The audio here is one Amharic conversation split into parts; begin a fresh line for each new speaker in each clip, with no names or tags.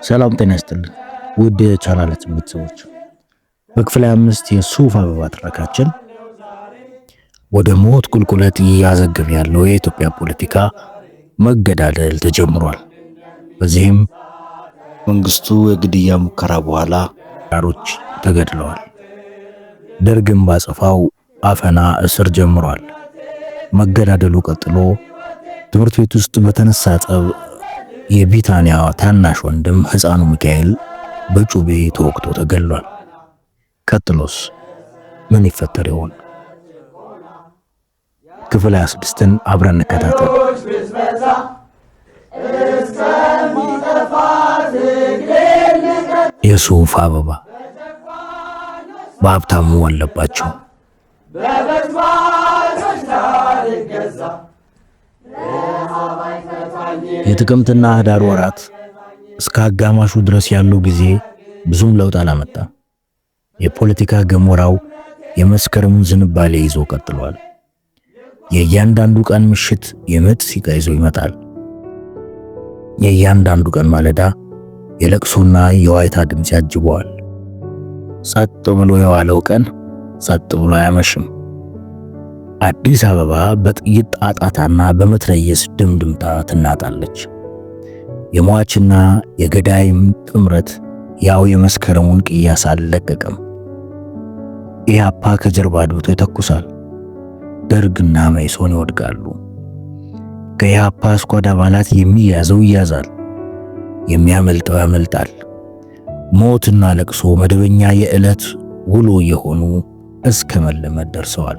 ሰላም ጤና ይስጥልን ውድ የቻናላችን ቤተሰቦች፣ በክፍል 5 የሱፍ አበባ ትረካችን ወደ ሞት ቁልቁለት እያዘገመ ያለው የኢትዮጵያ ፖለቲካ መገዳደል ተጀምሯል። በዚህም መንግስቱ የግድያ ሙከራ በኋላ ዳሮች ተገድለዋል። ደርግም ባጸፋው አፈና እስር ጀምሯል። መገዳደሉ ቀጥሎ ትምህርት ቤት ውስጥ በተነሳ ጠብ የቢታንያ ታናሽ ወንድም ሕፃኑ ሚካኤል በጩቤ ተወግቶ ተገድሏል። ቀጥሎስ ምን ይፈጠር ይሆን? ክፍል 26ን አብረን እንከታተል። የሱፍ አበባ በሀብታሙ አለባቸው። የጥቅምትና ህዳር ወራት እስከ አጋማሹ ድረስ ያለው ጊዜ ብዙም ለውጥ አላመጣም። የፖለቲካ ገሞራው የመስከረሙን ዝንባሌ ይዞ ቀጥሏል። የእያንዳንዱ ቀን ምሽት የምጥ ሲቃ ይዞ ይመጣል። የእያንዳንዱ ቀን ማለዳ የለቅሶና የዋይታ ድምፅ ያጅበዋል። ጸጥ ብሎ የዋለው ቀን ጸጥ ብሎ አያመሽም። አዲስ አበባ በጥይት ጣጣታና በመትረየስ ድምድምታ ትናጣለች። የሟችና የገዳይም ጥምረት ያው የመስከረሙን ቅያስ አልለቀቀም። ኢህአፓ ከጀርባ አድብቶ ይተኩሳል። ደርግና መኢሶን ይወድቃሉ። ከኢህአፓ ስኳድ አባላት የሚያዘው ይያዛል፣ የሚያመልጠው ያመልጣል። ሞትና ለቅሶ መደበኛ የዕለት ውሎ የሆኑ እስከ መለመድ ደርሰዋል።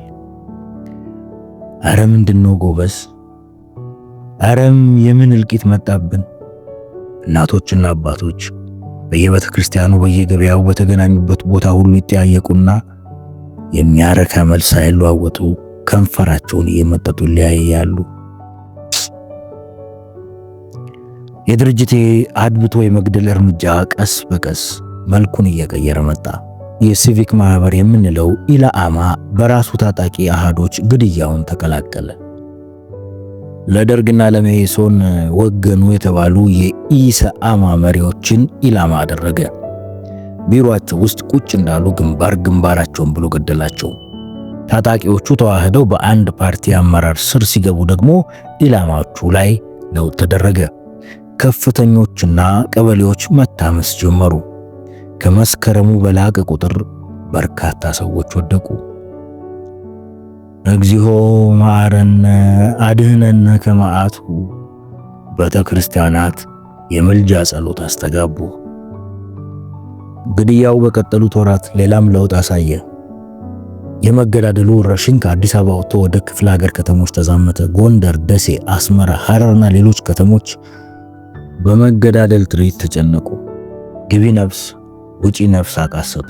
አረም ምንድነው ጎበዝ? አረም የምን እልቂት መጣብን? እናቶችና አባቶች በየቤተ ክርስቲያኑ በየገበያው በተገናኙበት ቦታ ሁሉ ይጠያየቁና የሚያረካ መልስ ሳይለዋወጡ ከንፈራቸውን እየመጠጡ ይለያያሉ። የድርጅቴ አድብቶ የመግደል እርምጃ ቀስ በቀስ መልኩን እየቀየረ መጣ። የሲቪክ ማህበር የምንለው ኢላማ በራሱ ታጣቂ አሃዶች ግድያውን ተቀላቀለ። ለደርግና ለመኢሶን ወገኑ የተባሉ የኢሰአማ መሪዎችን ኢላማ አደረገ። ቢሮአቸው ውስጥ ቁጭ እንዳሉ ግንባራቸውን ብሎ ገደላቸው። ታጣቂዎቹ ተዋህደው በአንድ ፓርቲ አመራር ስር ሲገቡ ደግሞ ኢላማዎቹ ላይ ለውጥ ተደረገ። ከፍተኞችና ቀበሌዎች መታመስ ጀመሩ። ከመስከረሙ በላቀ ቁጥር በርካታ ሰዎች ወደቁ። እግዚኦ መሐረነ አድኅነነ ከመዓቱ ቤተ ክርስቲያናት የምልጃ ጸሎት አስተጋቡ። ግድያው በቀጠሉት ወራት ሌላም ለውጥ አሳየ። የመገዳደሉ ወረርሽኝ ከአዲስ አበባ ወጥቶ ወደ ክፍለ ሀገር ከተሞች ተዛመተ። ጎንደር፣ ደሴ፣ አስመራ፣ ሐረርና ሌሎች ከተሞች በመገዳደል ትርኢት ተጨነቁ። ግቢ ነፍስ ውጪ ነፍስ አቃሰቱ።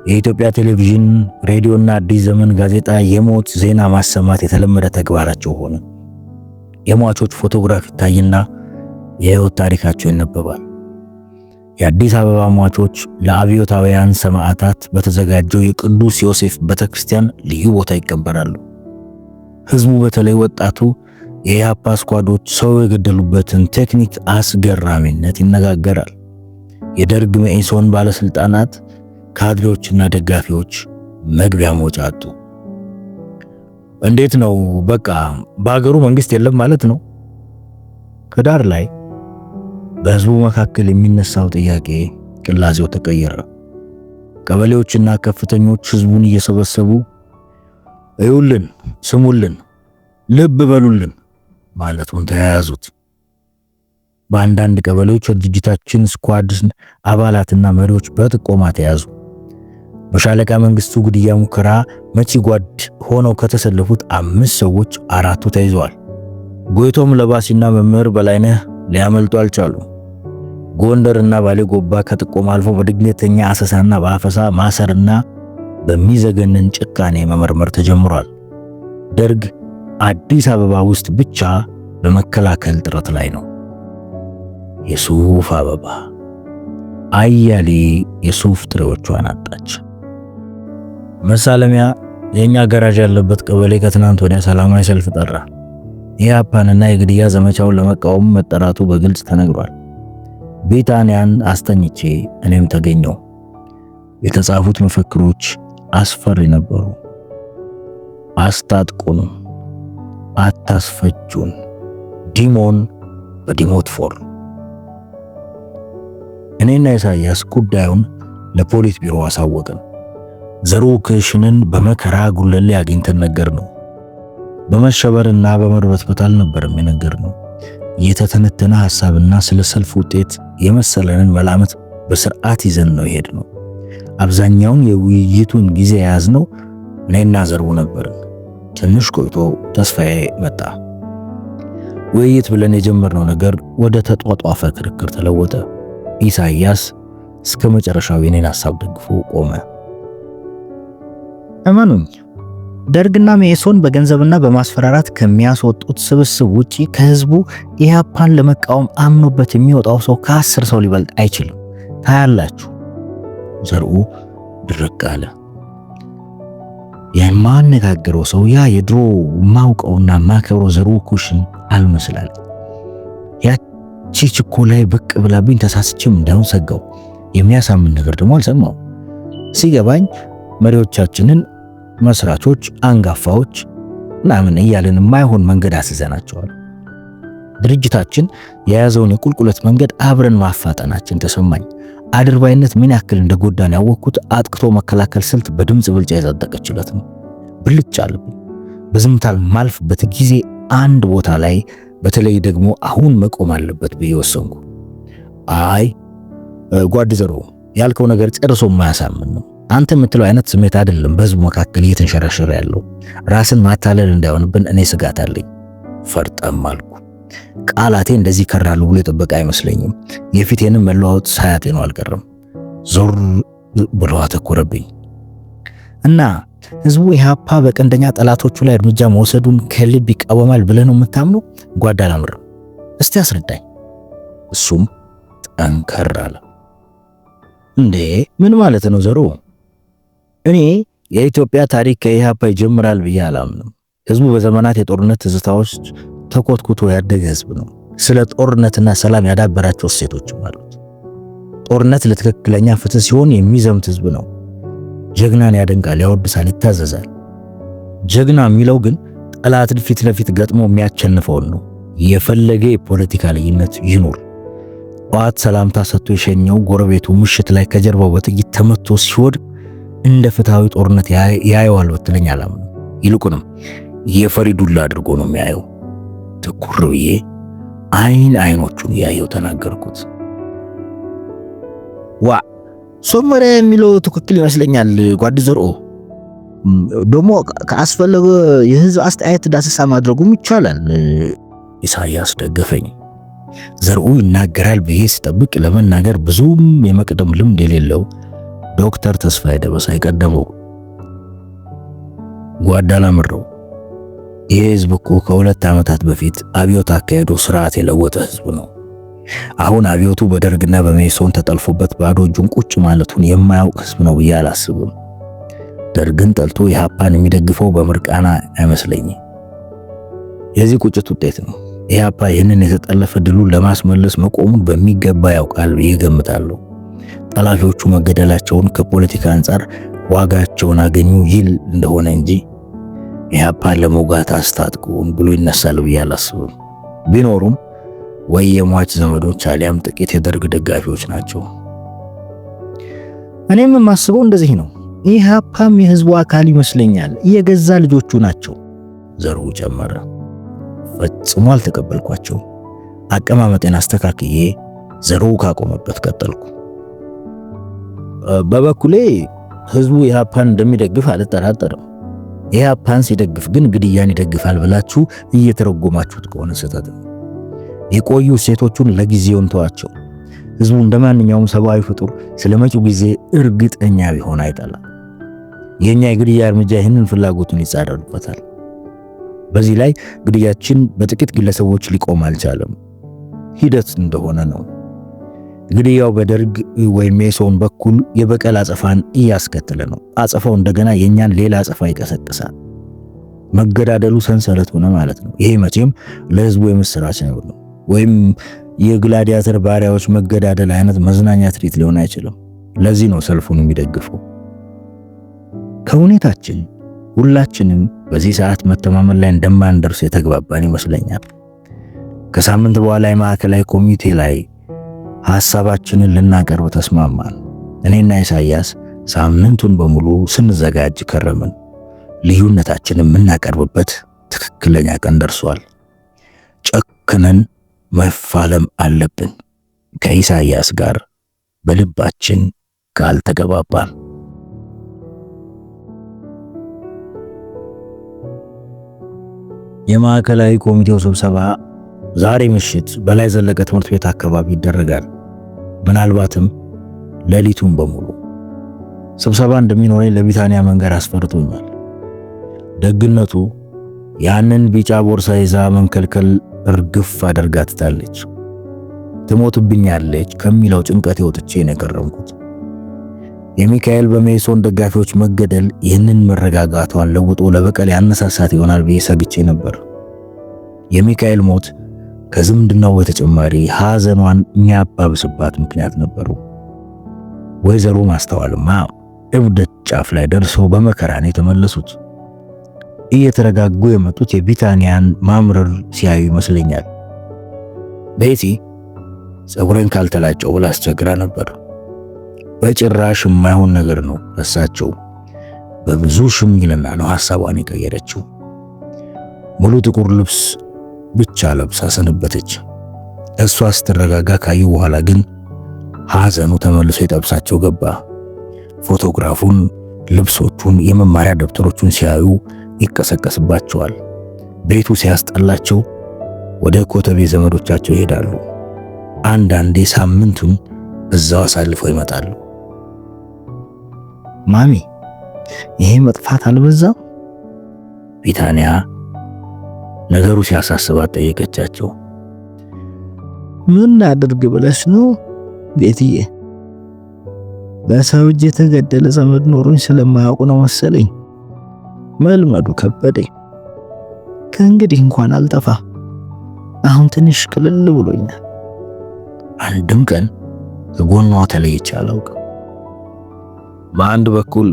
የኢትዮጵያ ቴሌቪዥን፣ ሬዲዮና አዲስ ዘመን ጋዜጣ የሞት ዜና ማሰማት የተለመደ ተግባራቸው ሆነ። የሟቾች ፎቶግራፍ ይታይና የህይወት ታሪካቸው ይነበባል። የአዲስ አበባ ሟቾች ለአብዮታውያን ሰማዕታት በተዘጋጀው የቅዱስ ዮሴፍ ቤተክርስቲያን ልዩ ቦታ ይቀበራሉ። ህዝቡ በተለይ ወጣቱ የኢህአፓ ስኳዶች ሰው የገደሉበትን ቴክኒክ አስገራሚነት ይነጋገራል። የደርግ መኢሶን ባለስልጣናት፣ ካድሬዎችና ደጋፊዎች መግቢያ መውጫ አጡ። እንዴት ነው? በቃ በአገሩ መንግስት የለም ማለት ነው? ህዳር ላይ በህዝቡ መካከል የሚነሳው ጥያቄ ቅላጼው ተቀየረ። ቀበሌዎችና ከፍተኞች ህዝቡን እየሰበሰቡ እዩልን፣ ስሙልን፣ ልብ በሉልን ማለቱን ተያያዙት። በአንዳንድ ቀበሌዎች የድርጅታችን ስኳድ አባላትና መሪዎች በጥቆማ ተያዙ። በሻለቃ መንግስቱ ግድያ ሙከራ መቺ ጓድ ሆነው ከተሰለፉት 5 ሰዎች 4ቱ ተይዘዋል። ጎይቶም ለባሲና መምህር በላይነህ ሊያመልጡ አልቻሉ። ጎንደርና ባሌ ጎባ ከጥቆማ አልፎ በድንገተኛ አሰሳና በአፈሳ ማሰርና በሚዘገንን ጭካኔ መመርመር ተጀምሯል። ደርግ አዲስ አበባ ውስጥ ብቻ በመከላከል ጥረት ላይ ነው። የሱፍ አበባ አያሌ የሱፍ ትሬዎቿን አጣች። መሳለሚያ የኛ ገራዥ ያለበት ቀበሌ ከትናንት ወዲያ ሰላማዊ ሰልፍ ጠራ። ኢህአፓንና የግድያ ዘመቻውን ለመቃወም መጠራቱ በግልጽ ተነግሯል። ቤታንያን አስተኝቼ እኔም ተገኘው። የተጻፉት መፈክሮች አስፈሪ ነበሩ። አስታጥቁን፣ አታስፈጁን፣ ዲሞን በዲሞት ፎር። እኔና ኢሳያስ ጉዳዩን ለፖሊስ ቢሮ አሳወቅን። ዘሩክሽንን በመከራ ጉለሌ አግኝተን ነገርነው። በመሸበርና በመርበትበት አልነበረም የነገርነው። የተተነተነ ሐሳብና ስለ ሰልፍ ውጤት የመሰለንን መላምት በስርዓት ይዘን ነው የሄድነው። አብዛኛውን የውይይቱን ጊዜ የያዝነው እኔና ዘሩ ነበርን። ትንሽ ቆይቶ ተስፋዬ መጣ። ውይይት ብለን የጀመርነው ነገር ወደ ተጧጧፈ ክርክር ተለወጠ። ኢሳያስ እስከ መጨረሻው የኔን ሐሳብ ደግፎ ቆመ።
እመኑኝ፣ ደርግና መኢሶን በገንዘብና በማስፈራራት ከሚያስወጡት ስብስብ ውጪ ከህዝቡ ኢህአፓን ለመቃወም አምኖበት የሚወጣው ሰው ከ10 ሰው ሊበልጥ አይችልም። ታያላችሁ።
ዘርኡ ድርቅ አለ። የማነጋገረው ሰው ያ የድሮ ማውቀውና ማከብረው ዘሩኩሽን አልመስላል። ያቺ ችኮላይ ብቅ ብላብኝ ተሳስችም እንዳሁን ሰጋው። የሚያሳምን ነገር ደግሞ አልሰማው። ሲገባኝ መሪዎቻችንን መስራቾች፣ አንጋፋዎች ምናምን እያልን የማይሆን መንገድ አስይዘናቸዋል። ድርጅታችን የያዘውን የቁልቁለት መንገድ አብረን ማፋጠናችን ተሰማኝ። አድርባይነት ምን ያክል እንደጎዳን ያወቅኩት አጥቅቶ መከላከል ስልት በድምጽ ብልጫ የጸደቀችለት ነው። ብልጭ አለብኝ። በዝምታል ማልፍበት ጊዜ አንድ ቦታ ላይ በተለይ ደግሞ አሁን መቆም አለበት ብዬ ወሰንኩ። አይ ጓድ ዘሩ ያልከው ነገር ጨርሶ የማያሳምን ነው። አንተ የምትለው አይነት ስሜት አይደለም በህዝቡ መካከል እየተንሸራሸረ ያለው። ራስን ማታለል እንዳይሆንብን እኔ ስጋት አለኝ። ፈርጠም አልኩ። ቃላቴ እንደዚህ ከራሉ ብሎ የጠበቀ አይመስለኝም። የፊቴንም መለዋወጥ ሳያጤ ነው አልቀረም። ዞር ብሎ አተኮረብኝ እና ህዝቡ ኢህአፓ በቀንደኛ ጠላቶቹ ላይ እርምጃ መውሰዱን ከልብ ይቃወማል ብለህ ነው የምታምነው? ጓዳ አላምር፣ እስቲ አስረዳኝ። እሱም ጠንከር አለ። እንዴ ምን ማለት ነው ዘሩ? እኔ የኢትዮጵያ ታሪክ ከኢህአፓ ይጀምራል ብዬ አላምንም። ህዝቡ በዘመናት የጦርነት ትዝታዎች ተኮትኩቶ ያደገ ህዝብ ነው። ስለ ጦርነትና ሰላም ያዳበራቸው እሴቶችም አሉት። ጦርነት ለትክክለኛ ፍትህ ሲሆን የሚዘምት ህዝብ ነው። ጀግናን ያደንቃል፣ ያወድሳል፣ ይታዘዛል። ጀግና የሚለው ግን ጠላትን ፊት ለፊት ገጥሞ የሚያቸንፈውን ነው። የፈለገ የፖለቲካ ልዩነት ይኑር። ጠዋት ሰላምታ ሰጥቶ የሸኘው ጎረቤቱ ምሽት ላይ ከጀርባው በጥይት ተመቶ ሲወድቅ እንደ ፍትሃዊ ጦርነት ያየዋል ብትለኝ አላምንም። ይልቁንም የፈሪ ዱላ አድርጎ ነው የሚያየው። ትኩር ብዬ አይኖቹን ያየው ተናገርኩት። ዋ ሶመረ የሚለው ትክክል ይመስለኛል ጓድ ዘርኦ። ደግሞ ካስፈለገ የህዝብ አስተያየት ዳሰሳ ማድረጉም ይቻላል። ኢሳያስ ደገፈኝ። ዘርኡ ይናገራል ብዬ ስጠብቅ ለመናገር ብዙም የመቅደም ልምድ የሌለው ዶክተር ተስፋዬ ደበሳ ይቀደመው። ጓዳ አላምረው፣ ይህ ህዝብ እኮ ከ2 ዓመታት በፊት አብዮት አካሄዶ ስርዓት የለወጠ ህዝብ ነው። አሁን አብዮቱ በደርግና በመኢሶን ተጠልፎበት ባዶ እጁን ቁጭ ማለቱን የማያውቅ ህዝብ ነው ብዬ አላስብም። ደርግን ጠልቶ ኢህአፓን የሚደግፈው በምርቃና አይመስለኝም። የዚህ ቁጭት ውጤት ነው። ኢህአፓ ይህንን የተጠለፈ ድሉን ለማስመለስ መቆሙን በሚገባ ያውቃል ብዬ ገምታለሁ። ጠላፊዎቹ መገደላቸውን ከፖለቲካ አንጻር ዋጋቸውን አገኙ ይል እንደሆነ እንጂ ኢህአፓን ለመውጋት አስታጥቁን ብሎ ይነሳል ብዬ አላስብም። ቢኖሩም ወይ የሟች ዘመዶች አሊያም ጥቂት የደርግ ደጋፊዎች ናቸው።
እኔም የማስበው እንደዚህ ነው። ኢህአፓም የህዝቡ አካል ይመስለኛል። የገዛ ልጆቹ ናቸው።
ዘሩ ጨመረ። ፈጽሞ አልተቀበልኳቸው። አቀማመጤን አስተካክዬ ዘሩ ካቆመበት ቀጠልኩ። በበኩሌ ህዝቡ ኢህአፓን እንደሚደግፍ አልጠራጠርም። ኢህአፓን ሲደግፍ ግን ግድያን ይደግፋል ብላችሁ እየተረጎማችሁት ከሆነ ስህተት ነው። የቆዩ ሴቶቹን ለጊዜው እንተዋቸው። ህዝቡ እንደማንኛውም ሰብአዊ ፍጡር ስለመጪው ጊዜ እርግጠኛ ቢሆን አይጠላም። የኛ የግድያ እርምጃ ይህንን ፍላጎቱን ይጻረርበታል። በዚህ ላይ ግድያችን በጥቂት ግለሰቦች ሊቆም አልቻለም። ሂደት እንደሆነ ነው። ግድያው በደርግ ወይም ሜሶን በኩል የበቀል አጸፋን እያስከተለ ነው። አጸፋው እንደገና የኛን ሌላ አጸፋ ይቀሰቅሳል። መገዳደሉ ሰንሰለት ሆነ ማለት ነው። ይሄ መቼም ለህዝቡ የምስራች ነው ወይም የግላዲያተር ባሪያዎች መገዳደል አይነት መዝናኛ ትርኢት ሊሆን አይችልም። ለዚህ ነው ሰልፉን የሚደግፈው። ከሁኔታችን ሁላችንም በዚህ ሰዓት መተማመን ላይ እንደማንደርስ የተግባባን ይመስለኛል። ከሳምንት በኋላ የማዕከላዊ ኮሚቴ ላይ ሐሳባችንን ልናቀርብ ተስማማን። እኔና ኢሳያስ ሳምንቱን በሙሉ ስንዘጋጅ ከረምን። ልዩነታችንን የምናቀርብበት ትክክለኛ ቀን ደርሷል። ጨክነን መፋለም አለብን ከኢሳያስ ጋር በልባችን ካልተገባባን። የማዕከላዊ ኮሚቴው ስብሰባ ዛሬ ምሽት በላይ ዘለቀ ትምህርት ቤት አካባቢ ይደረጋል። ምናልባትም ሌሊቱን በሙሉ ስብሰባ እንደሚኖረኝ ለቢታንያ መንገር አስፈርቶኛል። ደግነቱ ያንን ቢጫ ቦርሳ ይዛ መምከልከል እርግፍ አድርጋ ትታለች። ትሞትብኛለች ከሚለው ጭንቀት ወጥቼ ነው የቀረምኩት። የሚካኤል በሜሶን ደጋፊዎች መገደል ይህንን መረጋጋቷን ለውጦ ለበቀል ያነሳሳት ይሆናል ብዬ ሰግቼ ነበር። የሚካኤል ሞት ከዝምድናው በተጨማሪ ሐዘኗን የሚያባብስባት ምክንያት ነበሩ። ወይዘሮ ማስተዋልማ እብደት ጫፍ ላይ ደርሰው በመከራን የተመለሱት እየተረጋጉ የመጡት የቢታንያን ማምረር ሲያዩ ይመስለኛል። ቤቲ ፀጉሬን ካልተላጨው ብላ አስቸግራ ነበር። በጭራሽ የማይሆን ነገር ነው። እሳቸው በብዙ ሽምግልና ነው ሐሳቧን የቀየረችው። ሙሉ ጥቁር ልብስ ብቻ ለብሳ ሰነበተች። እሷ ስትረጋጋ ካዩ በኋላ ግን ሐዘኑ ተመልሶ የጠብሳቸው ገባ። ፎቶግራፉን፣ ልብሶቹን፣ የመማሪያ ደብተሮቹን ሲያዩ ይቀሰቀስባቸዋል። ቤቱ ሲያስጠላቸው ወደ ኮተቤ ዘመዶቻቸው ይሄዳሉ። አንዳንዴ ሳምንቱን እዛው አሳልፈው ይመጣሉ።
ማሚ ይሄ መጥፋት አልበዛም?
ቢታንያ ነገሩ ሲያሳስባት ጠየቀቻቸው።
ምን አድርግ ብለሽ ነው ቤትዬ? በሰው እጅ የተገደለ ዘመድ ኖሮኝ ስለማያውቁ ነው መሰለኝ። መልመዱ ከበደኝ። ከእንግዲህ እንኳን አልጠፋ። አሁን ትንሽ ቅልል ብሎኛል።
አንድም ቀን ከጎኗ ተለይቼ አላውቅም። በአንድ በኩል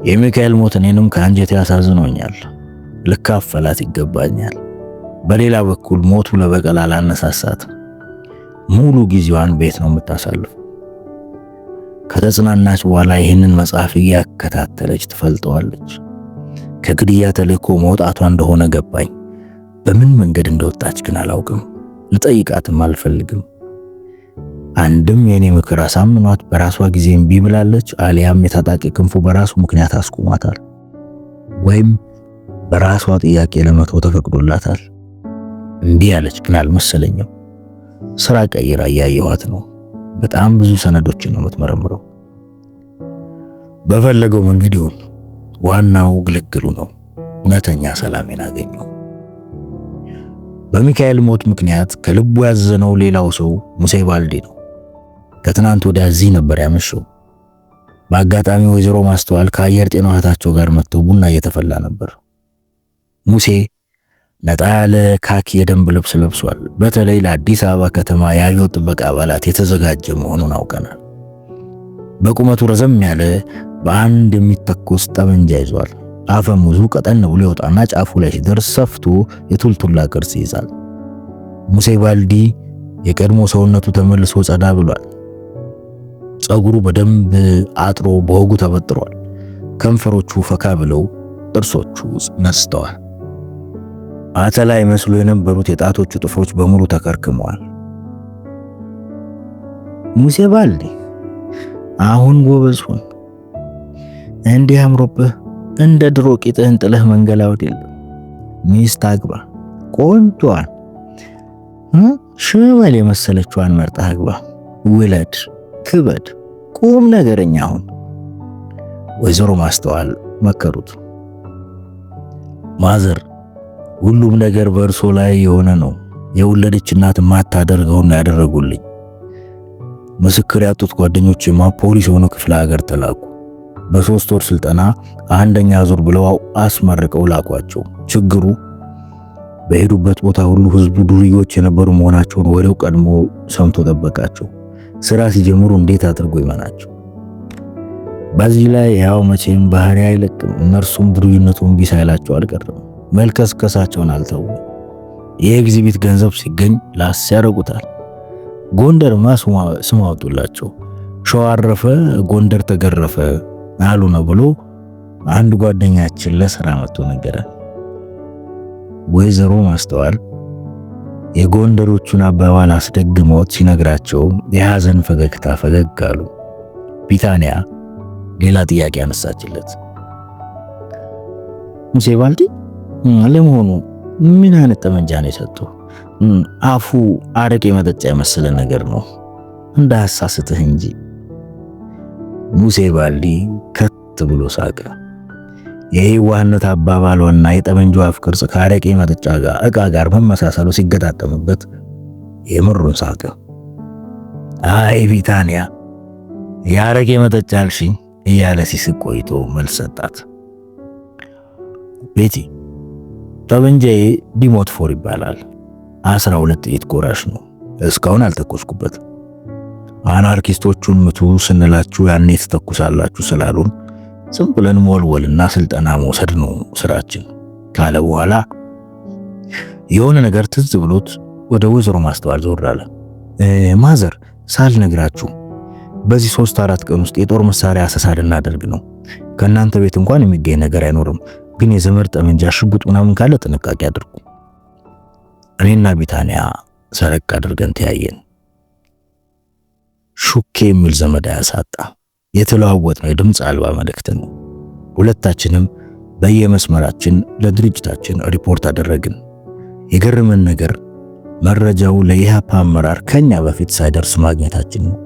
የሚካኤል ሞት እኔንም ከአንጀቴ ያሳዝኖኛል፣ ልካፈላት ይገባኛል። በሌላ በኩል ሞቱ ለበቀል አላነሳሳትም። ሙሉ ጊዜዋን ቤት ነው የምታሳልፈው። ከተጽናናች በኋላ ይህንን መጽሐፍ እያከታተለች ትፈልጠዋለች። ከግድያ ተልእኮ መውጣቷ እንደሆነ ገባኝ። በምን መንገድ እንደወጣች ግን አላውቅም። ልጠይቃትም አልፈልግም። አንድም የኔ ምክር አሳምኗት በራሷ ጊዜ እምቢ ብላለች፣ አሊያም የታጣቂ ክንፉ በራሱ ምክንያት አስቆሟታል፣ ወይም በራሷ ጥያቄ ለመተው ተፈቅዶላታል። እንዲህ ያለች ግን አልመሰለኝም። ስራ ቀይራ እያየኋት ነው። በጣም ብዙ ሰነዶችን ነው የምትመረምረው። በፈለገው መንገድ ይሁን፣ ዋናው ግልግሉ ነው። እውነተኛ ሰላሜን አገኘው። በሚካኤል ሞት ምክንያት ከልቡ ያዘነው ሌላው ሰው ሙሴ ባልዲ ነው። ከትናንት ወዲያ እዚህ ነበር ያመሸው። በአጋጣሚ ወይዘሮ ማስተዋል ከአየር ጤና እህታቸው ጋር መጥተው ቡና እየተፈላ ነበር። ሙሴ ነጣ ያለ ካኪ የደንብ ልብስ ለብሷል። በተለይ ለአዲስ አበባ ከተማ የአብዮት ጥበቃ አባላት የተዘጋጀ መሆኑን አውቀናል። በቁመቱ ረዘም ያለ በአንድ የሚተኮስ ጠመንጃ ይዟል። አፈሙዙ ቀጠን ብሎ ይወጣና ጫፉ ላይ ሲደርስ ሰፍቶ የቱልቱላ ቅርጽ ይይዛል። ሙሴ ባልዲ የቀድሞ ሰውነቱ ተመልሶ ጸዳ ብሏል። ጸጉሩ በደንብ አጥሮ በወጉ ተበጥሯል። ከንፈሮቹ ፈካ ብለው ጥርሶቹ ነስተዋል። አተላ ይመስሉ የነበሩት የጣቶቹ ጥፍሮች በሙሉ ተከርክመዋል።
ሙሴ ባልዲ አሁን ጎበዝ ሁን። እንዲህ አምሮብህ እንደ ድሮ ቂጥህን ጥለህ መንገላወድ የለም። ሚስት አግባ፣ ቆንጆዋን ሽመል የመሰለችዋን መርጠህ አግባ። ውለድ፣ ክበድ፣ ቁም ነገረኛ ሁን።
ወይዘሮ ማስተዋል መከሩት። ማዘር ሁሉም ነገር በእርሶ ላይ የሆነ ነው። የወለደች እናት ማታደርገውን ያደረጉልኝ። ምስክር ያጡት ጓደኞቼማ ፖሊስ ሆነው ክፍለ ሀገር ተላኩ። በ3 ወር ስልጠና አንደኛ ዙር ብለው አስመርቀው ላኳቸው። ችግሩ በሄዱበት ቦታ ሁሉ ህዝቡ ዱርዮች የነበሩ መሆናቸውን ወሬው ቀድሞ ሰምቶ ጠበቃቸው። ስራ ሲጀምሩ እንዴት አድርጎ ይመናቸው? በዚህ ላይ ያው መቼም ባህሪ አይለቅም። እነርሱም ዱርዩነቱን ቢስ አይላቸው አልቀረም። መልከስከሳቸውን አልተው። የኤግዚቢት ገንዘብ ሲገኝ ላስ ያደርጉታል። ጎንደርማ ስም አወጡላቸው። ሸዋ አረፈ፣ ጎንደር ተገረፈ አሉ ነው ብሎ አንድ ጓደኛችን ለሥራ መጥቶ ነገረን። ወይዘሮ ማስተዋል የጎንደሮቹን አባባል አስደግመውት ሲነግራቸው የሐዘን ፈገግታ ፈገግ አሉ። ቢታንያ ሌላ ጥያቄ አነሳችለት። ሙሴ ባልዲ ለመሆኑ ምን አይነት ጠመንጃ ነው የሰጠው? አፉ አረቄ መጠጫ የመሰለ ነገር ነው እንዳያሳስትህ እንጂ። ሙሴ ባልዲ ከት ብሎ ሳቀ። የዋህነት አባባሏና የጠመንጃው አፍ ቅርጽ ከአረቄ መጠጫ ዕቃ ጋር መመሳሰሉ ሲገጣጠምበት የምሩን ሳቀ። አይ ቢታንያ የአረቄ መጠጫ አልሽኝ እያለ ሲስቅ ቆይቶ መልስ ሰጣት። ቤቲ ጠመንጃዬ ዲሞት ፎር ይባላል። 12 ጥይት ጎራሽ ነው። እስካሁን አልተኮስኩበት። አናርኪስቶቹን ምቱ ስንላችሁ ያኔ ትተኩሳላችሁ ስላሉን ዝም ብለን ሞልወልና ስልጠና መውሰድ ነው ስራችን ካለ በኋላ የሆነ ነገር ትዝ ብሎት ወደ ወይዘሮ ማስተዋል ዞር አለ። ማዘር ሳልነግራችሁ በዚህ 3-4 ቀን ውስጥ የጦር መሳሪያ አሰሳ ልናደርግ ነው። ከእናንተ ቤት እንኳን የሚገኝ ነገር አይኖርም፣ ግን የዘመድ ጠመንጃ፣ ሽጉጥ ምናምን ካለ ጥንቃቄ አድርጉ። እኔና ቢታንያ ሰረቅ አድርገን ተያየን። ሹኬ የሚል ዘመድ ያሳጣ የተለዋወጥነው የድምፅ አልባ መልእክት ነው። ሁለታችንም በየመስመራችን ለድርጅታችን ሪፖርት አደረግን። የገረመን ነገር መረጃው ለኢህአፓ አመራር ከኛ በፊት ሳይደርስ ማግኘታችን ነው።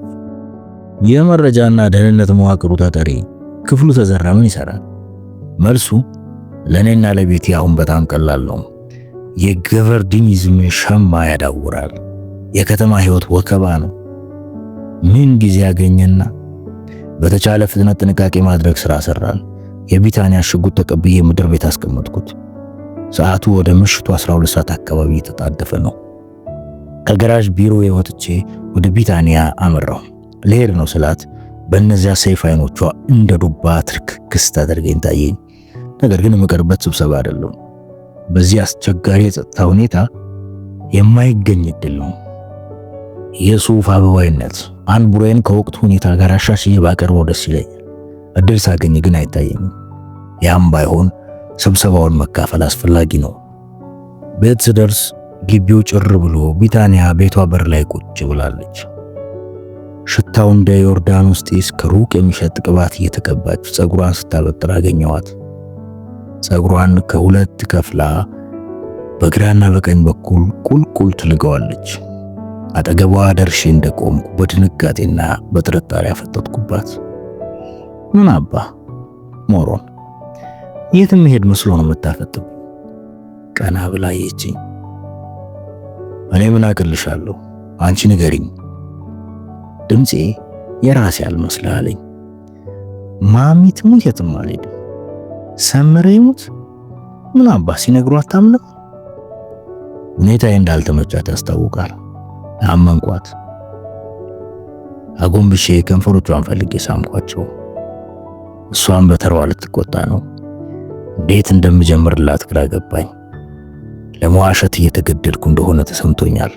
የመረጃና ደህንነት መዋቅሩ ተጠሪ ክፍሉ ተዘራ ምን ይሰራል? መልሱ ለኔና ለቤቲ አሁን በጣም ቀላል ነው። የገቨርዲኒዝም ሸማ ያዳውራል። የከተማ ህይወት ወከባ ነው። ምን ጊዜ ያገኘና በተቻለ ፍጥነት ጥንቃቄ ማድረግ ስራ ሰራን። የቢታንያ ሽጉጥ ተቀብዬ ምድር ቤት አስቀመጥኩት። ሰዓቱ ወደ ምሽቱ 12 ሰዓት አካባቢ የተጣደፈ ነው። ከገራዥ ቢሮ ወጥቼ ወደ ቢታንያ አመራው። ልሄድ ነው ስላት በእነዚያ ሰይፍ አይኖቿ እንደ ዱባ ትርክክስ ታደርገኝ ታየኝ። ነገር ግን የምቀርበት ስብሰባ አይደለም። በዚህ አስቸጋሪ የጸጥታ ሁኔታ የማይገኝ እድል ነው። የሱፍ አበባይነት አንቡሬን ከወቅቱ ሁኔታ ጋር አሻሽዬ ባቀርበው ደስ ይለኛል። እድል ሳገኝ ግን አይታየኝም። ያም ባይሆን ስብሰባውን መካፈል አስፈላጊ ነው። ቤት ስደርስ ግቢው ጭር ብሎ ቢታንያ ቤቷ በር ላይ ቁጭ ብላለች። ሽታው እንደ ዮርዳኖስ ጢስ ከሩቅ የሚሸጥ ቅባት እየተቀባች ጸጉሯን ስታበጥር አገኘዋት። ጸጉሯን ከሁለት ከፍላ በግራና በቀኝ በኩል ቁልቁል ትልገዋለች። አጠገቧ ደርሼ እንደቆምኩ በድንጋጤና በጥርጣሬ አፈጠጥኩባት። ምን አባ ሞሮን የትም መሄድ መስሎ ነው የምታፈጥብ? ቀና ብላ አየችኝ። እኔ ምን አቅልሻለሁ? አንቺ ንገሪኝ። ድምፄ የራሴ አልመስልህ አለኝ። ማሚ ትሙት የትም አልሄድም። ሰምረ ይሙት ምን አባ ሲነግሩ አታምንም? ሁኔታዬ እንዳልተመቻት ያስታውቃል። አመንኳት። አጎንብሼ ከንፈሮቿን ፈልጌ ሳምኳቸው። እሷን በተራዋ ልትቆጣ ነው። እንዴት እንደምጀምርላት ግራ ገባኝ። ለመዋሸት እየተገደድኩ እንደሆነ ተሰምቶኛል።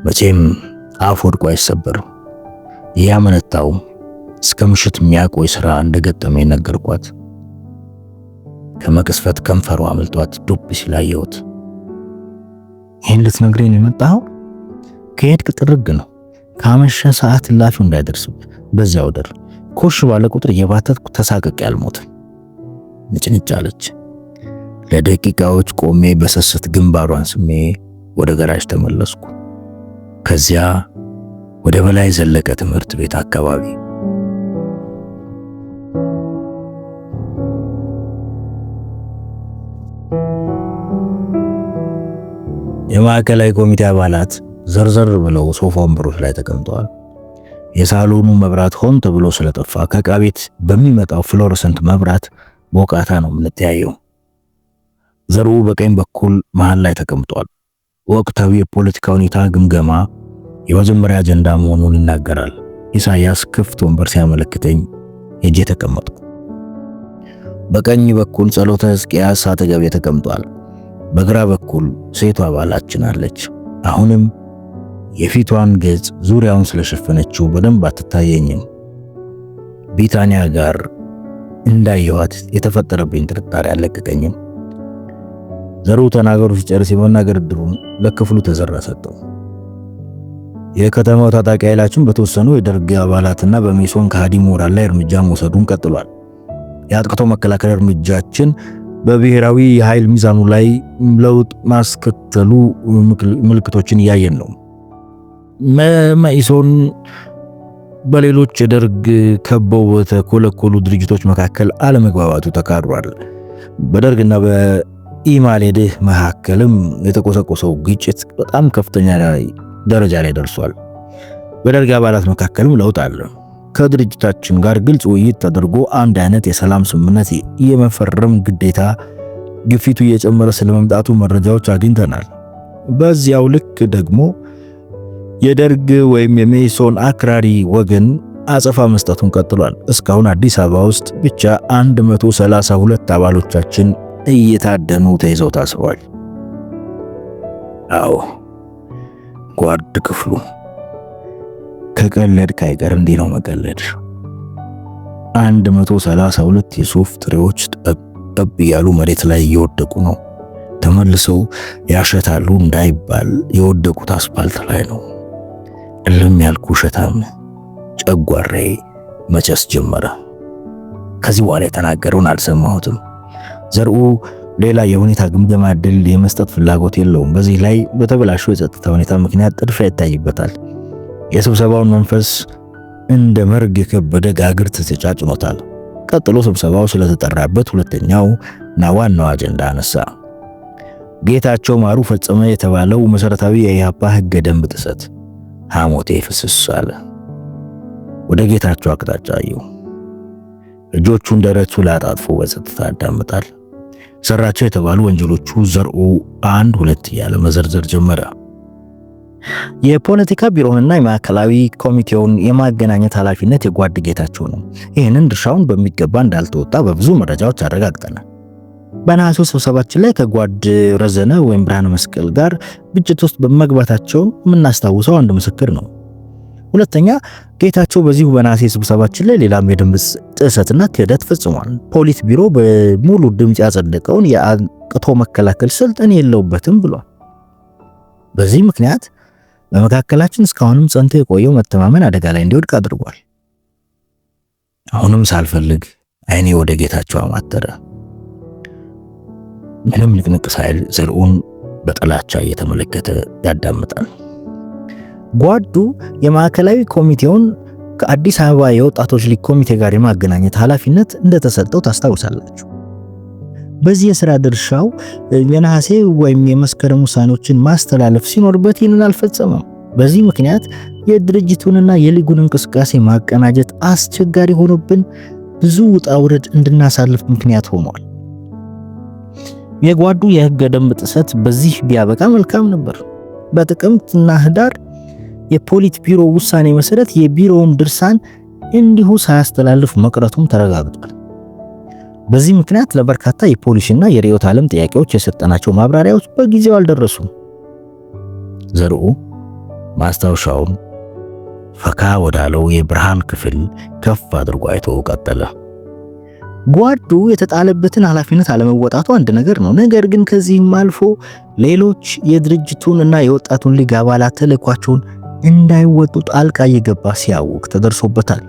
መቼም አፍ ወድቆ አይሰበርም። ያመነታው እስከ ምሽት የሚያቆይ ስራ እንደገጠመኝ ነገርኳት። ከመቅስፈት ከንፈሯ አመልጧት ዱብ ሲላየውት ይህን ልትነግረኝ የመጣኸው? ከሄድክ ጥርግ ነው። ካመሸ ሰዓት ላፊው እንዳይደርስብህ በዚያው ደር። ኮሽ ባለ ቁጥር እየባተትኩ ተሳቀቅ ያልሞትም። ንጭንጭ አለች። ለደቂቃዎች ቆሜ በሰስት ግንባሯን ስሜ ወደ ገራዥ ተመለስኩ። ከዚያ ወደ በላይ ዘለቀ ትምህርት ቤት አካባቢ። የማዕከላዊ ኮሚቴ አባላት ዘርዘር ብለው ሶፋ ወንበሮች ላይ ተቀምጠዋል። የሳሎኑ መብራት ሆን ተብሎ ስለጠፋ ከዕቃ ቤት በሚመጣው ፍሎረሰንት መብራት ሞቃታ ነው የምንተያየው። ዘርኡ በቀኝ በኩል መሃል ላይ ተቀምጧል። ወቅታዊ የፖለቲካ ሁኔታ ግምገማ የመጀመሪያ አጀንዳ መሆኑን ይናገራል። ኢሳያስ ክፍት ወንበር ሲያመለክተኝ ሄጄ ተቀመጥኩ። በቀኝ በኩል ጸሎተ ሕዝቅያስ አጠገቤ ተቀምጧል። በግራ በኩል ሴቷ አባላችን አለች። አሁንም የፊቷን ገጽ ዙሪያውን ስለሸፈነችው በደንብ አትታየኝም። ቢታንያ ጋር እንዳየኋት የተፈጠረብኝ ጥርጣሬ አልለቀቀኝም። ዘርኡ ተናገሩ ሲጨርስ የመናገር ዕድሉን ለክፍሉ ተዘራ ሰጠው። የከተማው ታጣቂ ኃይላችን በተወሰኑ የደርግ አባላትና በሜሶን ከሃዲ ምሁራን ላይ እርምጃ መውሰዱን ቀጥሏል። የአጥቅቶ መከላከል እርምጃችን በብሔራዊ የኃይል ሚዛኑ ላይ ለውጥ ማስከተሉ ምልክቶችን እያየን ነው። መኢሶን በሌሎች የደርግ ከበው በተኮለኮሉ ድርጅቶች መካከል አለመግባባቱ ተካሯል። በደርግና በኢማሌድህ መካከልም የተቆሰቆሰው ግጭት በጣም ከፍተኛ ደረጃ ላይ ደርሷል። በደርግ አባላት መካከልም ለውጥ አለ። ከድርጅታችን ጋር ግልጽ ውይይት ተደርጎ አንድ አይነት የሰላም ስምምነት የመፈረም ግዴታ ግፊቱ እየጨመረ ስለመምጣቱ መረጃዎች አግኝተናል። በዚያው ልክ ደግሞ የደርግ ወይም የሜሶን አክራሪ ወገን አጸፋ መስጠቱን ቀጥሏል። እስካሁን አዲስ አበባ ውስጥ ብቻ 132 አባሎቻችን እየታደኑ ተይዘው ታስረዋል። አዎ ጓድ ክፍሉ ከቀለድ ካይቀር እንዲህ ነው መቀለድ። 132 የሱፍ ጥሬዎች ጠብ እያሉ መሬት ላይ እየወደቁ ነው። ተመልሰው ያሸታሉ እንዳይባል የወደቁት አስፓልት ላይ ነው። እልም ያልኩ ሸታም ጨጓራዬ መጨስ ጀመረ። ከዚህ በኋላ የተናገረውን አልሰማሁትም። ዘርኡ ሌላ የሁኔታ ግምገማ ዕድል የመስጠት ፍላጎት የለውም። በዚህ ላይ በተበላሸው የጸጥታ ሁኔታ ምክንያት ጥድፊያ ይታይበታል። የስብሰባውን መንፈስ እንደ መርግ የከበደ ጋግርት ተጫጭኖታል። ቀጥሎ ስብሰባው ስለተጠራበት ሁለተኛው እና ዋናው አጀንዳ አነሳ። ጌታቸው ማሩ ፈጸመ የተባለው መሰረታዊ የኢህአፓ ህገ ደንብ ጥሰት። ሐሞቴ ፍስስ አለ። ወደ ጌታቸው አቅጣጫ አየሁ። እጆቹን ደረቱ ላይ አጣጥፎ በጸጥታ ያዳምጣል። ሰራቸው የተባሉ ወንጀሎቹ ዘርኡ 1 2 እያለ መዘርዘር ጀመረ። የፖለቲካ ቢሮውንና የማዕከላዊ ኮሚቴውን የማገናኘት ኃላፊነት የጓድ ጌታቸው ነው። ይህንን ድርሻውን በሚገባ እንዳልተወጣ በብዙ መረጃዎች አረጋግጠናል። በነሐሴው ስብሰባችን ላይ ከጓድ ረዘነ ወይም ብርሃነ መስቀል ጋር ግጭት ውስጥ በመግባታቸው የምናስታውሰው አንድ ምስክር ነው። ሁለተኛ ጌታቸው በዚሁ በነሐሴ ስብሰባችን ላይ ሌላም የደንብ ጥሰትና ክህደት ፈጽሟል። ፖሊት ቢሮ በሙሉ ድምጽ ያጸደቀውን የአጥቅቶ መከላከል ስልጣን የለውበትም ብሏል። በዚህ ምክንያት በመካከላችን እስካሁንም ጸንቶ የቆየው መተማመን አደጋ ላይ እንዲወድቅ አድርጓል። አሁንም ሳልፈልግ አይኔ ወደ ጌታቸው አማተረ። ምንም ንቅንቅ ሳይል ዘርኡን በጥላቻ እየተመለከተ ያዳምጣል። ጓዱ የማዕከላዊ ኮሚቴውን ከአዲስ አበባ የወጣቶች ሊግ ኮሚቴ ጋር የማገናኘት ኃላፊነት እንደተሰጠው ታስታውሳላችሁ። በዚህ የሥራ ድርሻው የነሐሴ ወይም የመስከረም ውሳኔዎችን ማስተላለፍ ሲኖርበት ይህንን አልፈጸመም። በዚህ ምክንያት የድርጅቱንና የሊጉን እንቅስቃሴ ማቀናጀት አስቸጋሪ ሆኖብን ብዙ ውጣ ውረድ እንድናሳልፍ ምክንያት ሆኗል። የጓዱ የህገ ደንብ ጥሰት በዚህ ቢያበቃ መልካም ነበር። በጥቅምትና ህዳር የፖሊት ቢሮ ውሳኔ መሰረት የቢሮውን ድርሳን እንዲሁ ሳያስተላልፍ መቅረቱም ተረጋግጧል። በዚህ ምክንያት ለበርካታ የፖሊስና የርዕዮተ ዓለም ጥያቄዎች የሰጠናቸው ማብራሪያዎች በጊዜው አልደረሱም። ዘርኡ ማስታወሻውን ፈካ ወዳለው የብርሃን ክፍል ከፍ አድርጎ አይቶ ቀጠለ። ጓዱ የተጣለበትን ኃላፊነት አለመወጣቱ አንድ ነገር ነው። ነገር ግን ከዚህም አልፎ ሌሎች የድርጅቱንና የወጣቱን ሊግ አባላት ተልዕኳቸውን እንዳይወጡ ጣልቃ እየገባ ሲያውቅ ተደርሶበታል።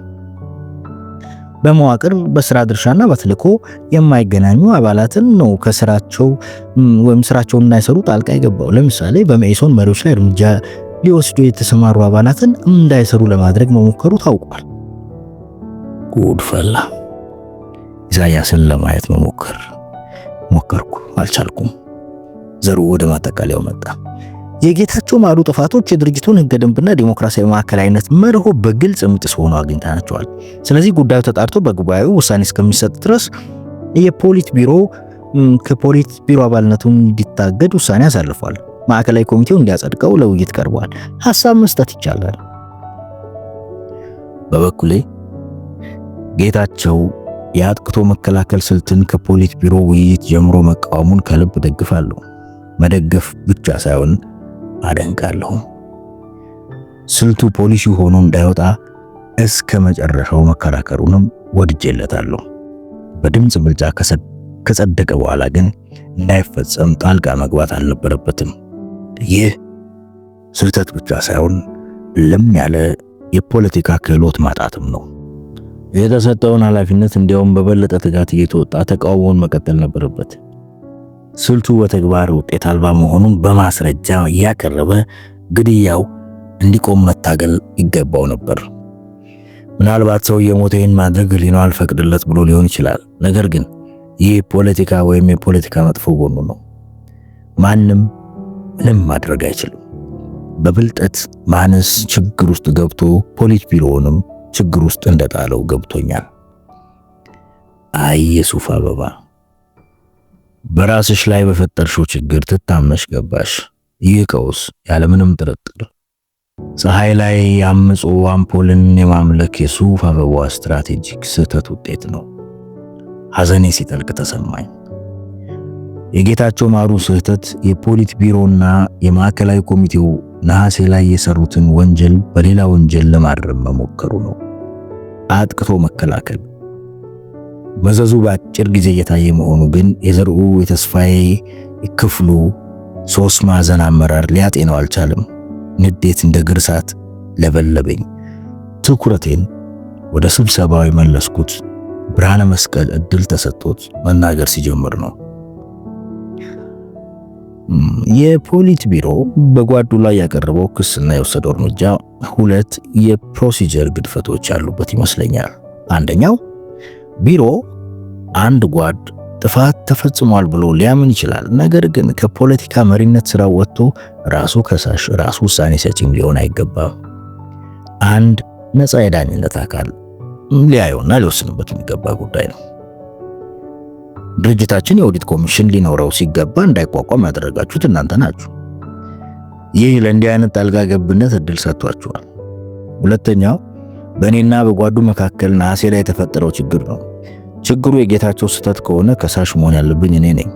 በመዋቅር በስራ ድርሻና በተልዕኮ የማይገናኙ አባላትን ነው ከስራቸው ወይም ስራቸውን እንዳይሰሩ ጣልቃ የገባው። ለምሳሌ በመኢሶን መሪዎች ላይ እርምጃ ሊወስዱ የተሰማሩ አባላትን እንዳይሰሩ ለማድረግ መሞከሩ ታውቋል። ጉድ ፈላ። ኢሳያስን ለማየት ሞከርኩ፣ አልቻልኩም። ዘርኡ ወደ ማጠቃለያው መጣ።
የጌታቸው ማሩ ጥፋቶች የድርጅቱን ህገ ደንብና ዲሞክራሲያዊ ማዕከላዊነት መርሆ በግልጽ የሚጥሱ ሆነው አግኝተናቸዋል። ስለዚህ ጉዳዩ ተጣርቶ በጉባኤው ውሳኔ እስከሚሰጥ ድረስ የፖሊት ቢሮ ከፖሊት ቢሮ አባልነቱን እንዲታገድ ውሳኔ አሳልፏል። ማዕከላዊ ኮሚቴው እንዲያጸድቀው ለውይይት ቀርቧል። ሐሳብ መስጠት ይቻላል።
በበኩሌ ጌታቸው የአጥቅቶ መከላከል ስልትን ከፖሊት ቢሮ ውይይት ጀምሮ መቃወሙን ከልብ ደግፋለሁ። መደገፍ ብቻ ሳይሆን አደንቃለሁ። ስልቱ ፖሊሲ ሆኖ እንዳይወጣ እስከ መጨረሻው መከራከሩንም ወድጄለታለሁ። በድምጽ ብልጫ ከጸደቀ በኋላ ግን እንዳይፈጸም ጣልቃ መግባት አልነበረበትም። ይህ ስህተት ብቻ ሳይሆን ለም ያለ የፖለቲካ ክህሎት ማጣትም ነው። የተሰጠውን ኃላፊነት እንዲያውም በበለጠ ትጋት እየተወጣ ተቃውሞውን መቀጠል ነበረበት። ስልቱ በተግባር ውጤት አልባ መሆኑን በማስረጃ እያቀረበ ግድያው እንዲቆም መታገል ይገባው ነበር። ምናልባት ሰው የሞተ ይህን ማድረግ ሊኖር አልፈቅድለት ብሎ ሊሆን ይችላል። ነገር ግን ይህ ፖለቲካ ወይም የፖለቲካ መጥፎ ጎኑ ነው። ማንም ምንም ማድረግ አይችልም። በብልጠት ማነስ ችግር ውስጥ ገብቶ ፖሊት ቢሮውንም ችግር ውስጥ እንደጣለው ገብቶኛል። አይ የሱፍ አበባ በራስሽ ላይ በፈጠርሽው ችግር ትታመሽ ገባሽ። ይህ ቀውስ ያለምንም ጥርጥር ፀሐይ ላይ ያምጾ አምፖልን የማምለክ የሱፍ አበባ ስትራቴጂክ ስህተት ውጤት ነው። ሐዘኔ ሲጠልቅ ተሰማኝ። የጌታቸው ማሩ ስህተት የፖሊት ቢሮና የማዕከላዊ ኮሚቴው ነሐሴ ላይ የሰሩትን ወንጀል በሌላ ወንጀል ለማረም መሞከሩ ነው። አጥቅቶ መከላከል መዘዙ በአጭር ጊዜ እየታየ መሆኑ ግን የዘርኡ የተስፋዬ ክፍሉ ሶስት ማዕዘን አመራር ሊያጤነው አልቻለም። ንዴት እንደ ግርሳት ለበለበኝ። ትኩረቴን ወደ ስብሰባው የመለስኩት ብርሃነ መስቀል እድል ተሰጥቶት መናገር ሲጀምር ነው። የፖሊት ቢሮ በጓዱ ላይ ያቀረበው ክስና የወሰደው እርምጃ ሁለት የፕሮሲጀር ግድፈቶች ያሉበት ይመስለኛል። አንደኛው ቢሮ አንድ ጓድ ጥፋት ተፈጽሟል ብሎ ሊያምን ይችላል። ነገር ግን ከፖለቲካ መሪነት ስራ ወጥቶ ራሱ ከሳሽ ራሱ ውሳኔ ሰጪም ሊሆን አይገባም። አንድ ነፃ የዳኝነት አካል ሊያየውና ሊወስንበት የሚገባ ጉዳይ ነው። ድርጅታችን የኦዲት ኮሚሽን ሊኖረው ሲገባ እንዳይቋቋም ያደረጋችሁት እናንተ ናችሁ። ይህ ለእንዲህ አይነት ጣልቃ ገብነት እድል ሰጥቷችኋል። ሁለተኛው በእኔና በጓዱ መካከል ነሐሴ ላይ የተፈጠረው ችግር ነው። ችግሩ የጌታቸው ስህተት ከሆነ ከሳሽ መሆን ያለብኝ እኔ ነኝ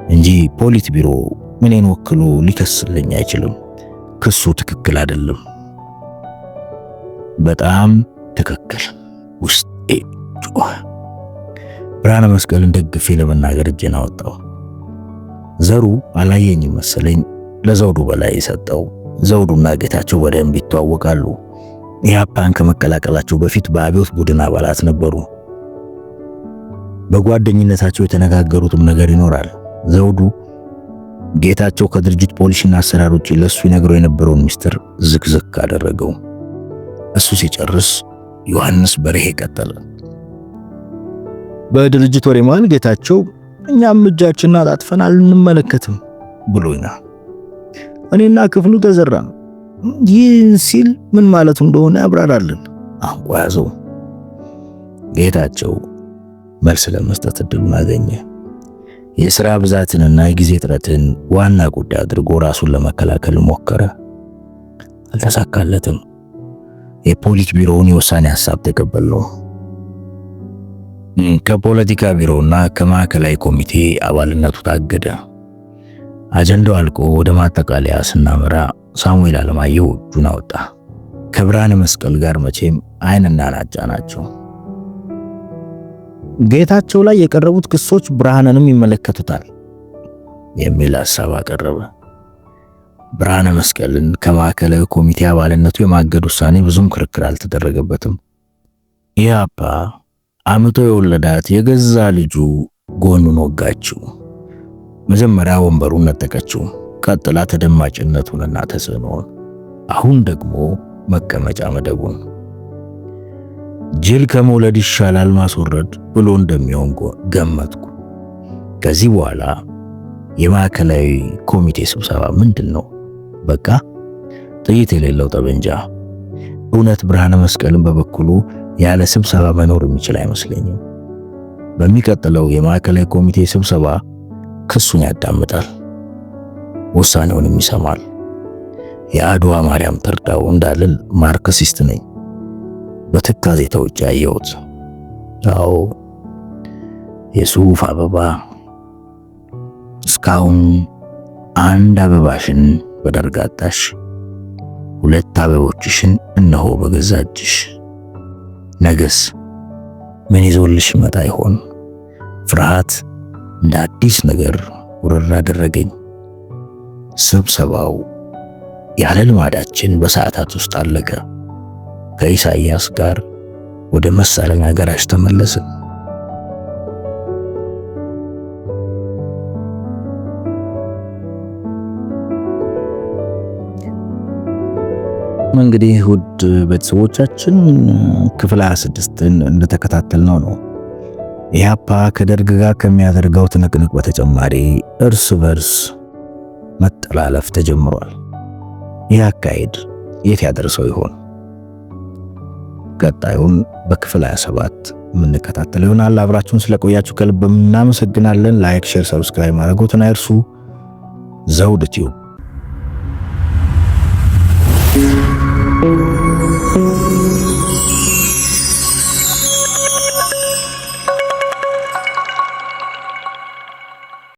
እንጂ ፖሊት ቢሮ እኔን ወክሎ ሊከስልኝ አይችልም። ክሱ ትክክል አይደለም። በጣም ትክክል። ውስጤ ጮኸ። ብርሃነ መስቀልን ደግፌ ለመናገር እጄን አወጣው። ዘሩ አላየኝም መሰለኝ ለዘውዱ በላይ ሰጠው። ዘውዱና ጌታቸው በደንብ ይተዋወቃሉ። ኢህአፓን ከመቀላቀላቸው በፊት በአብዮት ቡድን አባላት ነበሩ። በጓደኝነታቸው የተነጋገሩትም ነገር ይኖራል። ዘውዱ ጌታቸው ከድርጅት ፖሊሲና አሰራር ውጪ ለሱ ይነግረው የነበረውን ሚስጥር ዝቅዝቅ አደረገው። እሱ ሲጨርስ ዮሐንስ በርሄ ቀጠለ። በድርጅት ወሬ መሃል ጌታቸው እኛም እጃችንን አጣጥፈን አንመለከትም ብሎኛል። እኔና ክፍሉ ተዘራ ይህ ሲል ምን ማለቱ እንደሆነ ያብራራልን። አንቆ ያዘው። ጌታቸው መልስ ለመስጠት እድሉን አገኘ። የሥራ ብዛትንና የጊዜ ጥረትን ዋና ጉዳይ አድርጎ ራሱን ለመከላከል ሞከረ። አልተሳካለትም። የፖሊት ቢሮውን የውሳኔ ሐሳብ ተቀበለው። ከፖለቲካ ቢሮና ከማዕከላዊ ኮሚቴ አባልነቱ ታገደ። አጀንዳው አልቆ ወደ ማጠቃለያ ስናመራ ሳሙኤል አለማየሁ እጁን አወጣ። ከብርሃነ መስቀል ጋር መቼም ዓይንና ናጫ ናቸው። ጌታቸው ላይ የቀረቡት ክሶች ብርሃንንም ይመለከቱታል የሚል ሐሳብ አቀረበ። ብርሃነ መስቀልን ከማዕከላዊ ኮሚቴ አባልነቱ የማገድ ውሳኔ ብዙም ክርክር አልተደረገበትም። ኢህአፓ አምቶ የወለዳት የገዛ ልጁ ጎኑን ወጋችው። መጀመሪያ ወንበሩን ነጠቀችው፣ ቀጥላ ተደማጭነቱንና ተጽዕኖውን፣ አሁን ደግሞ መቀመጫ መደቡን። ጅል ከመውለድ ይሻላል ማስወረድ ብሎ እንደሚሆን ገመትኩ። ከዚህ በኋላ የማዕከላዊ ኮሚቴ ስብሰባ ምንድን ነው? በቃ ጥይት የሌለው ጠበንጃ። እውነት ብርሃነ መስቀልን በበኩሉ ያለ ስብሰባ መኖር የሚችል አይመስለኝም። በሚቀጥለው የማዕከላዊ ኮሚቴ ስብሰባ ክሱን ያዳምጣል፣ ውሳኔውንም ይሰማል። የአድዋ ማርያም ትርዳው እንዳልል ማርክሲስት ነኝ። በትካዜ ተውጬ አየሁት። አዎ የሱፍ አበባ እስካሁን አንድ አበባሽን በደርግ አጣሽ፣ ሁለት አበቦችሽን እነሆ በገዛ እጅሽ። ነገስ ምን ይዞልሽ መጣ ይሆን? ፍርሃት እንደ አዲስ ነገር ውርር አደረገኝ። ስብሰባው ያለ ልማዳችን በሰዓታት ውስጥ አለቀ። ከኢሳይያስ ጋር ወደ መሳለኛ አገራሽ ተመለስን። እንግዲህ ውድ ቤተሰቦቻችን ክፍል 26ን እንደተከታተልነው ነው። ኢህአፓ ከደርግ ጋር ከሚያደርገው ትንቅንቅ በተጨማሪ እርስ በርስ መጠላለፍ ተጀምሯል። ይህ አካሄድ የት ያደርሰው ይሆን? ቀጣዩን በክፍል 27 የምንከታተለው ይሆናል። አብራችሁን ስለቆያችሁ ከልብ እናመሰግናለን። ላይክ፣ ሼር፣ ሰብስክራይብ ማድረግዎትን አይርሱ። ዘውድ ቲዩብ